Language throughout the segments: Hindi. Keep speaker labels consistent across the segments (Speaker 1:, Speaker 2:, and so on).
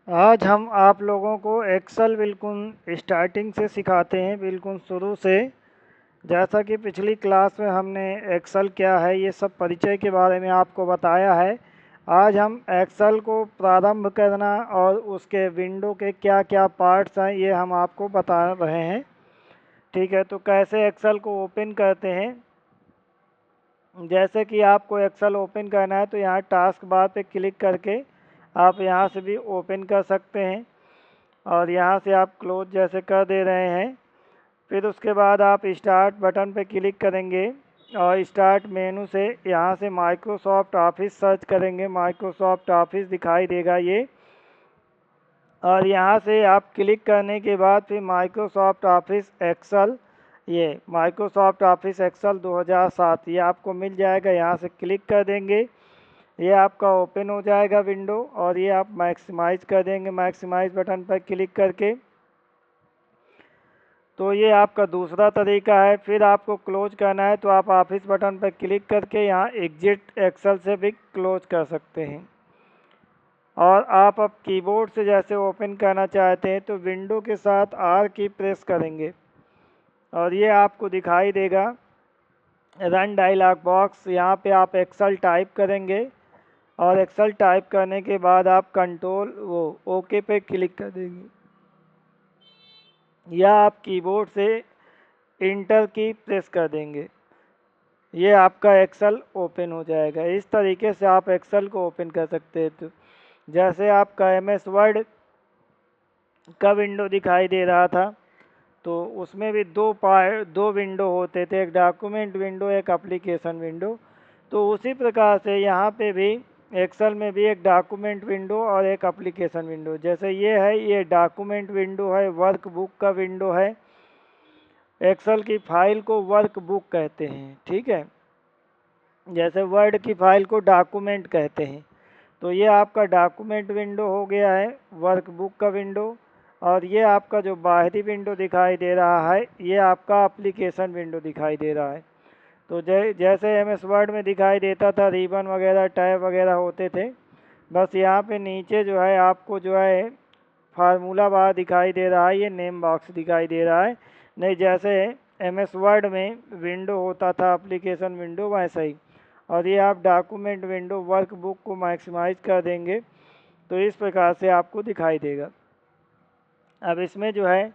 Speaker 1: आज हम आप लोगों को एक्सेल बिल्कुल स्टार्टिंग से सिखाते हैं, बिल्कुल शुरू से। जैसा कि पिछली क्लास में हमने एक्सेल क्या है ये सब परिचय के बारे में आपको बताया है। आज हम एक्सेल को प्रारंभ करना और उसके विंडो के क्या क्या पार्ट्स हैं ये हम आपको बता रहे हैं। ठीक है, तो कैसे एक्सेल को ओपन करते हैं। जैसे कि आपको एक्सेल ओपन करना है तो यहाँ टास्क बार पे क्लिक करके आप यहाँ से भी ओपन कर सकते हैं और यहाँ से आप क्लोज जैसे कर दे रहे हैं। फिर उसके बाद आप स्टार्ट बटन पर क्लिक करेंगे और स्टार्ट मेनू से यहाँ से माइक्रोसॉफ्ट ऑफिस सर्च करेंगे। माइक्रोसॉफ्ट ऑफिस दिखाई देगा ये, और यहाँ से आप क्लिक करने के बाद फिर माइक्रोसॉफ्ट ऑफिस एक्सेल, ये माइक्रोसॉफ्ट ऑफिस एक्सेल 2007 ये आपको मिल जाएगा। यहाँ से क्लिक कर देंगे, ये आपका ओपन हो जाएगा विंडो और ये आप मैक्सिमाइज कर देंगे मैक्सिमाइज बटन पर क्लिक करके। तो ये आपका दूसरा तरीका है। फिर आपको क्लोज करना है तो आप ऑफिस बटन पर क्लिक करके यहाँ एग्जिट एक्सेल से भी क्लोज कर सकते हैं। और आप अब कीबोर्ड से जैसे ओपन करना चाहते हैं तो विंडो के साथ आर की प्रेस करेंगे और ये आपको दिखाई देगा रन डायलॉग बॉक्स। यहाँ पे आप एक्सेल टाइप करेंगे और एक्सेल टाइप करने के बाद आप कंट्रोल वो ओके पे क्लिक कर देंगे, या आप कीबोर्ड से इंटर की प्रेस कर देंगे। ये आपका एक्सेल ओपन हो जाएगा। इस तरीके से आप एक्सेल को ओपन कर सकते हैं। तो जैसे आपका एमएस वर्ड का विंडो दिखाई दे रहा था तो उसमें भी दो विंडो होते थे, एक डॉक्यूमेंट विंडो एक एप्लीकेशन विंडो। तो उसी प्रकार से यहाँ पे भी एक्सेल में भी एक डॉक्यूमेंट विंडो और एक एप्लीकेशन विंडो। जैसे ये है, ये डॉक्यूमेंट विंडो है, वर्कबुक का विंडो है। एक्सेल की फाइल को वर्कबुक कहते हैं, ठीक है। जैसे वर्ड की फाइल को डॉक्यूमेंट कहते हैं। तो ये आपका डॉक्यूमेंट विंडो हो गया है, वर्कबुक का विंडो। और ये आपका जो बाहरी विंडो दिखाई दे रहा है ये आपका एप्लीकेशन विंडो दिखाई दे रहा है। तो जैसे एमएस वर्ड में दिखाई देता था, रिबन वगैरह टैब वगैरह होते थे, बस यहाँ पे नीचे जो है आपको जो है फार्मूला बार दिखाई दे रहा है, ये नेम बॉक्स दिखाई दे रहा है। नहीं, जैसे एमएस वर्ड में विंडो होता था एप्लीकेशन विंडो वैसा ही। और ये आप डॉक्यूमेंट विंडो वर्कबुक को मैक्सिमाइज कर देंगे तो इस प्रकार से आपको दिखाई देगा। अब इसमें जो है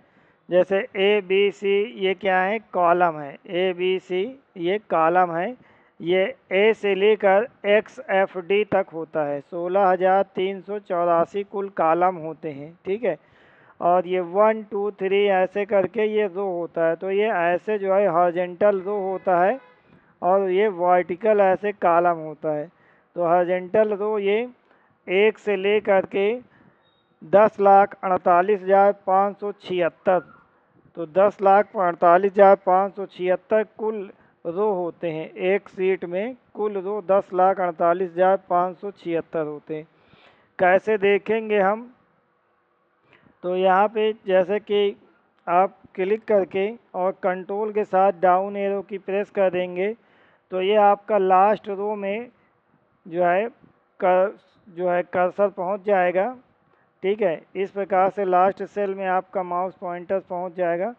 Speaker 1: जैसे ए बी सी ये क्या है, कॉलम है। ए बी सी ये कॉलम है। ये ए से लेकर एक्स एफ डी तक होता है। 16,384 कुल कॉलम होते हैं, ठीक है। और ये 1 2 3 ऐसे करके ये रो होता है। तो ये ऐसे जो है हॉरिजॉन्टल रो होता है और ये वर्टिकल ऐसे कॉलम होता है। तो हॉरिजॉन्टल रो ये 1 से लेकर के 10,48,576। तो 10,48,576 कुल रो होते हैं एक सीट में। कुल रो 10,48,576 होते हैं। कैसे देखेंगे हम, तो यहाँ पे जैसे कि आप क्लिक करके और कंट्रोल के साथ डाउन एरो की प्रेस कर देंगे तो ये आपका लास्ट रो में जो है कर जो है कर्सर पहुँच जाएगा, ठीक है। इस प्रकार से लास्ट सेल में आपका माउस पॉइंटर पहुंच जाएगा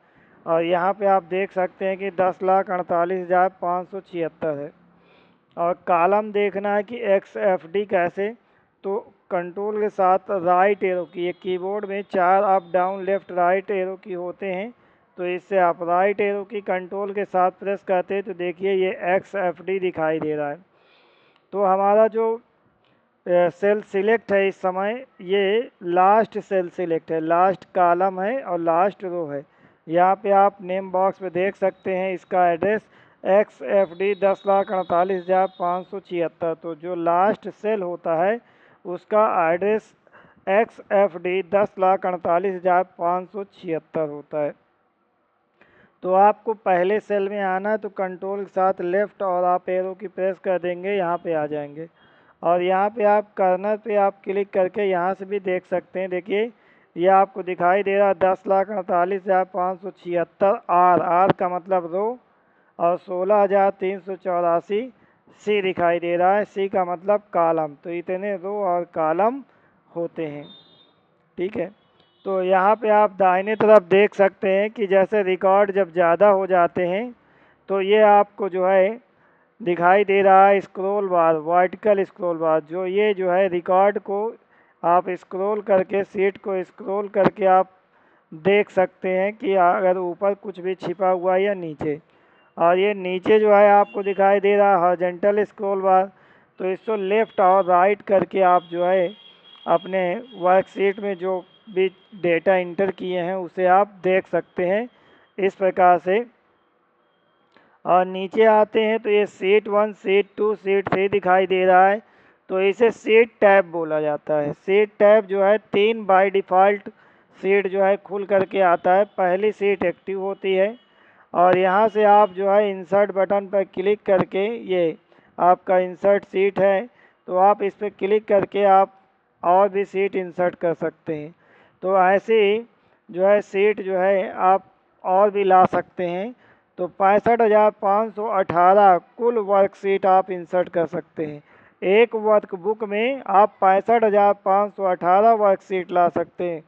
Speaker 1: और यहाँ पे आप देख सकते हैं कि 10,48,576 है। और कॉलम देखना है कि एक्स एफ डी कैसे, तो कंट्रोल के साथ राइट एरो की, ये कीबोर्ड में 4 up down left right arrow की होते हैं। तो इससे आप राइट एरो की कंट्रोल के साथ प्रेस करते हैं तो देखिए ये एक्स एफ डी दिखाई दे रहा है। तो हमारा जो सेल सिलेक्ट है इस समय, ये लास्ट सेल सिलेक्ट है, लास्ट कॉलम है और लास्ट रो है। यहाँ पे आप नेम बॉक्स में देख सकते हैं इसका एड्रेस एक्स एफ डी 10,48,576। तो जो लास्ट सेल होता है उसका एड्रेस एक्स एफ डी 10,48,576 होता है। तो आपको पहले सेल में आना है तो कंट्रोल के साथ लेफ्ट और आप एरो की प्रेस कर देंगे, यहाँ पे आ जाएंगे। और यहाँ पे आप कर्नर पे आप क्लिक करके यहाँ से भी देख सकते हैं। देखिए ये आपको दिखाई दे रहा है 10,48,576 आर, आर का मतलब रो, और 16,384 सी दिखाई दे रहा है, सी का मतलब कॉलम। तो इतने रो और कॉलम होते हैं। ठीक है। तो यहाँ पे आप दाहिने तरफ देख सकते हैं कि जैसे रिकॉर्ड जब ज़्यादा हो जाते हैं तो ये आपको जो है दिखाई दे रहा है स्क्रॉल बार, वर्टिकल स्क्रॉल बार, जो ये जो है रिकॉर्ड को आप स्क्रॉल करके, सीट को स्क्रॉल करके आप देख सकते हैं कि अगर ऊपर कुछ भी छिपा हुआ है या नीचे। और ये नीचे जो है आपको दिखाई दे रहा है हॉरिजॉन्टल स्क्रॉल बार, तो इसको लेफ़्ट और राइट करके आप जो है अपने वर्कशीट में जो भी डेटा इंटर किए हैं उसे आप देख सकते हैं इस प्रकार से। और नीचे आते हैं तो ये सीट 1, सीट 2, सीट 3 दिखाई दे रहा है, तो इसे सीट टैब बोला जाता है। सीट टैब जो है 3 बाय डिफ़ॉल्ट सीट जो है खुल करके आता है। पहली सीट एक्टिव होती है और यहाँ से आप जो है इंसर्ट बटन पर क्लिक करके, ये आपका इंसर्ट सीट है, तो आप इस पर क्लिक करके आप और भी सीट इंसर्ट कर सकते हैं। तो ऐसे ही जो है सीट जो है आप और भी ला सकते हैं। तो 65,518 कुल वर्कशीट आप इंसर्ट कर सकते हैं। एक वर्कबुक में आप 65,518 वर्कशीट ला सकते हैं।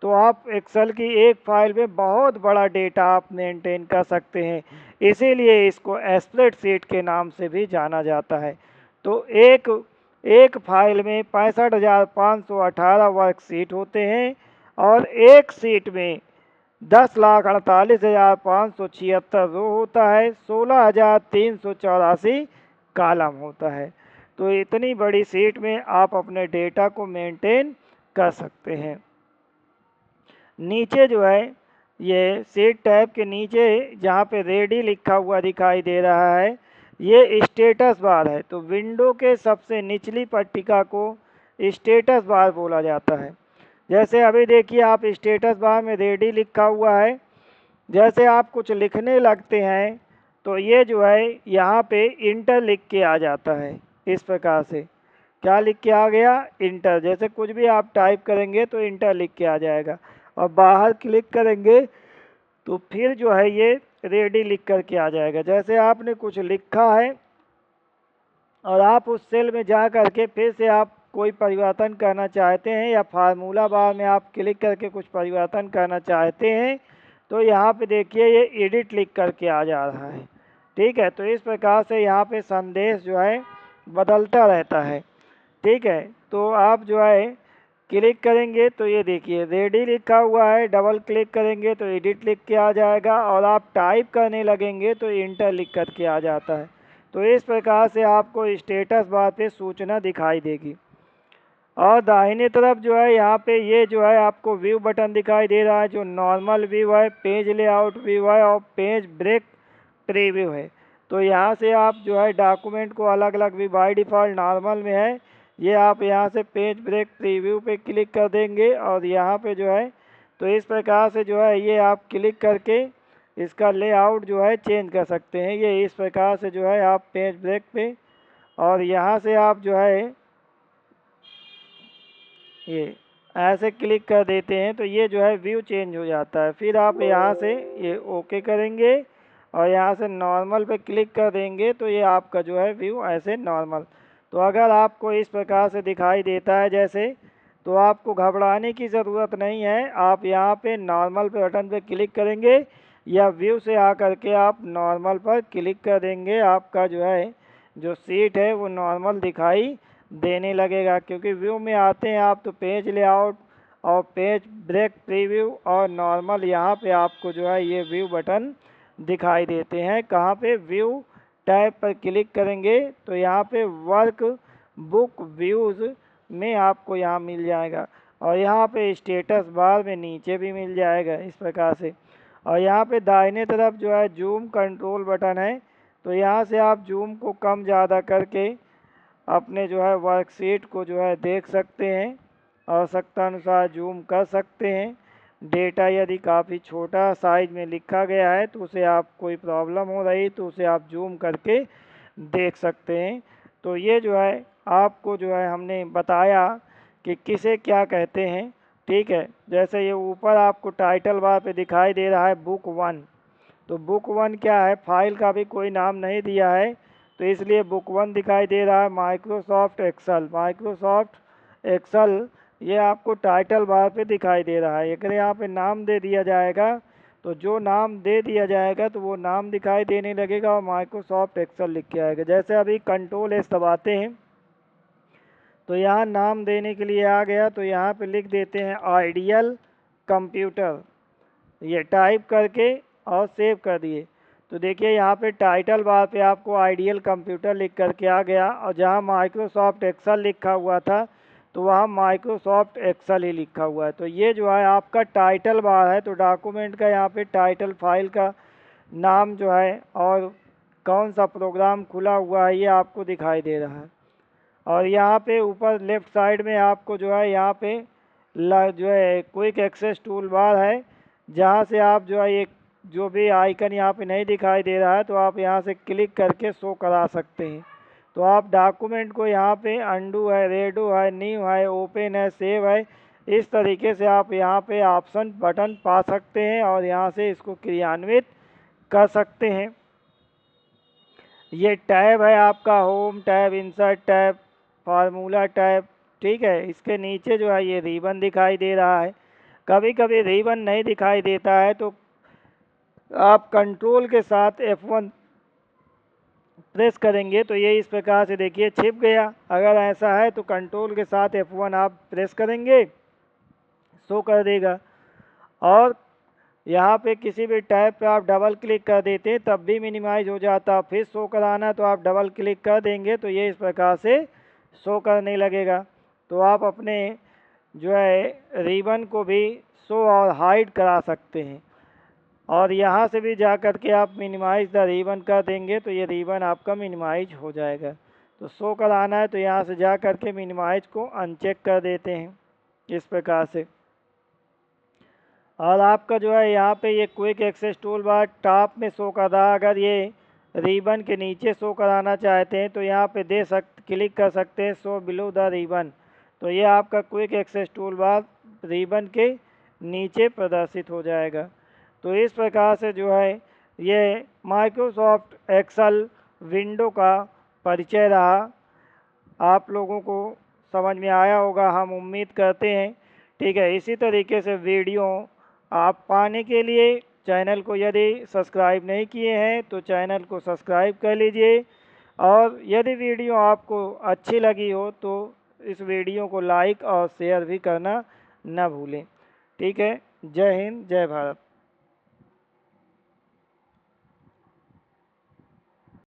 Speaker 1: तो आप एक्सेल की एक फाइल में बहुत बड़ा डेटा आप मेंटेन कर सकते हैं, इसीलिए इसको स्प्रेडशीट के नाम से भी जाना जाता है। तो एक एक फाइल में 65,518 वर्कशीट होते हैं और एक सीट में 10,48,576 रो होता है, 16,384 कॉलम होता है। तो इतनी बड़ी सीट में आप अपने डेटा को मेंटेन कर सकते हैं। नीचे जो है ये सीट टैब के नीचे जहाँ पे रेडी लिखा हुआ दिखाई दे रहा है, ये स्टेटस बार है। तो विंडो के सबसे निचली पट्टिका को स्टेटस बार बोला जाता है। जैसे अभी देखिए आप स्टेटस बार में रेडी लिखा हुआ है, जैसे आप कुछ लिखने लगते हैं तो ये जो है यहाँ पे इंटर लिख के आ जाता है। इस प्रकार से क्या लिख के आ गया? इंटर। जैसे कुछ भी आप टाइप करेंगे तो इंटर लिख के आ जाएगा, और बाहर क्लिक करेंगे तो फिर जो है ये रेडी लिख करके आ जाएगा। जैसे आपने कुछ लिखा है और आप उस सेल में जा करके फिर से आप कोई परिवर्तन करना चाहते हैं या फार्मूला बार में आप क्लिक करके कुछ परिवर्तन करना चाहते हैं, तो यहाँ पे देखिए ये एडिट लिख करके आ जा रहा है। ठीक है, तो इस प्रकार से यहाँ पे संदेश जो है बदलता रहता है। ठीक है, तो आप जो है क्लिक करेंगे तो ये देखिए रेडी लिखा हुआ है, डबल क्लिक करेंगे तो एडिट लिख के आ जाएगा, और आप टाइप करने लगेंगे तो इंटर लिख करके आ जाता है। तो इस प्रकार से आपको स्टेटस बार पे सूचना दिखाई देगी। और दाहिने तरफ जो है यहाँ पे ये जो है आपको व्यू बटन दिखाई दे रहा है, जो नॉर्मल व्यू है, पेज लेआउट व्यू है और पेज ब्रेक प्रीव्यू है। तो यहाँ से आप जो है डॉक्यूमेंट को अलग अलग भी बाय डिफ़ॉल्ट नॉर्मल में है, ये आप यहाँ से पेज ब्रेक प्रीव्यू पे क्लिक कर देंगे और यहाँ पे जो है तो इस प्रकार से जो है ये आप क्लिक करके इसका लेआउट जो है चेंज कर सकते हैं। ये इस प्रकार से जो है आप पेज ब्रेक पे, और यहाँ से आप जो है ये ऐसे क्लिक कर देते हैं तो ये जो है व्यू चेंज हो जाता है। फिर आप यहाँ से ये ओके करेंगे और यहाँ से नॉर्मल पे क्लिक कर देंगे तो ये आपका जो है व्यू ऐसे नॉर्मल। तो अगर आपको इस प्रकार से दिखाई देता है जैसे, तो आपको घबराने की ज़रूरत नहीं है। आप यहाँ पे नॉर्मल पे बटन पे क्लिक करेंगे या व्यू से आकर के आप नॉर्मल पर क्लिक कर देंगे, आपका जो है जो सीट है वो नॉर्मल दिखाई देने लगेगा। क्योंकि व्यू में आते हैं आप तो पेज लेआउट और पेज ब्रेक प्रीव्यू और नॉर्मल, यहाँ पे आपको जो है ये व्यू बटन दिखाई देते हैं। कहाँ पे? व्यू टैब पर क्लिक करेंगे तो यहाँ पे वर्क बुक व्यूज़ में आपको यहाँ मिल जाएगा, और यहाँ पे स्टेटस बार में नीचे भी मिल जाएगा इस प्रकार से। और यहाँ पे दाहिने तरफ जो है जूम कंट्रोल बटन है, तो यहाँ से आप जूम को कम ज़्यादा करके अपने जो है वर्कशीट को जो है देख सकते हैं, आवश्यकता अनुसार जूम कर सकते हैं। डेटा यदि काफ़ी छोटा साइज में लिखा गया है तो उसे आप कोई प्रॉब्लम हो रही तो उसे आप जूम करके देख सकते हैं। तो ये जो है आपको जो है हमने बताया कि किसे क्या कहते हैं। ठीक है, जैसे ये ऊपर आपको टाइटल बार पे दिखाई दे रहा है बुक 1, तो बुक 1 क्या है? फाइल का भी कोई नाम नहीं दिया है तो इसलिए बुक 1 दिखाई दे रहा है। माइक्रोसॉफ्ट एक्सेल ये आपको टाइटल बार पे दिखाई दे रहा है। अगर यहाँ पे नाम दे दिया जाएगा तो जो नाम दे दिया जाएगा तो वो नाम दिखाई देने लगेगा और माइक्रोसॉफ्ट एक्सेल लिख के आएगा। जैसे अभी कंट्रोल एस दबाते हैं तो यहाँ नाम देने के लिए आ गया, तो यहाँ पे लिख देते हैं आइडियल कंप्यूटर, ये टाइप करके और सेव कर दिए। तो देखिए यहाँ पे टाइटल बार पे आपको आइडियल कंप्यूटर लिख करके आ गया, और जहाँ माइक्रोसॉफ्ट एक्सेल लिखा हुआ था तो वहाँ माइक्रोसॉफ्ट एक्सेल ही लिखा हुआ है। तो ये जो है आपका टाइटल बार है। तो डॉक्यूमेंट का यहाँ पे टाइटल, फाइल का नाम जो है और कौन सा प्रोग्राम खुला हुआ है ये आपको दिखाई दे रहा है। और यहाँ पे ऊपर लेफ्ट साइड में आपको जो है यहाँ पे जो है क्विक एक्सेस टूल बार है, जहाँ से आप जो है एक जो भी आइकन यहाँ पे नहीं दिखाई दे रहा है तो आप यहाँ से क्लिक करके शो करा सकते हैं। तो आप डॉक्यूमेंट को यहाँ पे अंडू है, रेडो है, न्यू है, ओपन है, सेव है, इस तरीके से आप यहाँ पे ऑप्शन बटन पा सकते हैं और यहाँ से इसको क्रियान्वित कर सकते हैं। ये टैब है आपका home tab, insert tab, formula tab, ठीक है। इसके नीचे जो है ये रिबन दिखाई दे रहा है। कभी कभी रिबन नहीं दिखाई देता है तो आप कंट्रोल के साथ F1 प्रेस करेंगे तो ये इस प्रकार से देखिए छिप गया। अगर ऐसा है तो कंट्रोल के साथ F1 आप प्रेस करेंगे, शो कर देगा। और यहाँ पे किसी भी टैब पे आप डबल क्लिक कर देते हैं तब भी मिनिमाइज हो जाता। फिर शो कराना तो आप डबल क्लिक कर देंगे तो ये इस प्रकार से शो करने लगेगा। तो आप अपने जो है रिबन को भी शो और हाइड करा सकते हैं। और यहाँ से भी जा कर के आप मिनिमाइज द रिबन कर देंगे तो ये रिबन आपका मिनिमाइज हो जाएगा। तो शो कराना है तो यहाँ से जा कर के मिनिमाइज को अनचेक कर देते हैं इस प्रकार से। और आपका जो है यहाँ पे ये quick access tool bar top में शो कर रहा है। अगर ये रिबन के नीचे शो कराना चाहते हैं तो यहाँ पे क्लिक कर सकते हैं शो बिलो द रिबन। तो ये आपका quick access tool bar ribbon के नीचे प्रदर्शित हो जाएगा। तो इस प्रकार से जो है ये माइक्रोसॉफ्ट एक्सेल विंडो का परिचय रहा। आप लोगों को समझ में आया होगा, हम उम्मीद करते हैं। ठीक है, इसी तरीके से वीडियो आप पाने के लिए चैनल को यदि सब्सक्राइब नहीं किए हैं तो चैनल को सब्सक्राइब कर लीजिए। और यदि वीडियो आपको अच्छी लगी हो तो इस वीडियो को लाइक और शेयर भी करना न भूलें। ठीक है, जय हिंद, जय भारत।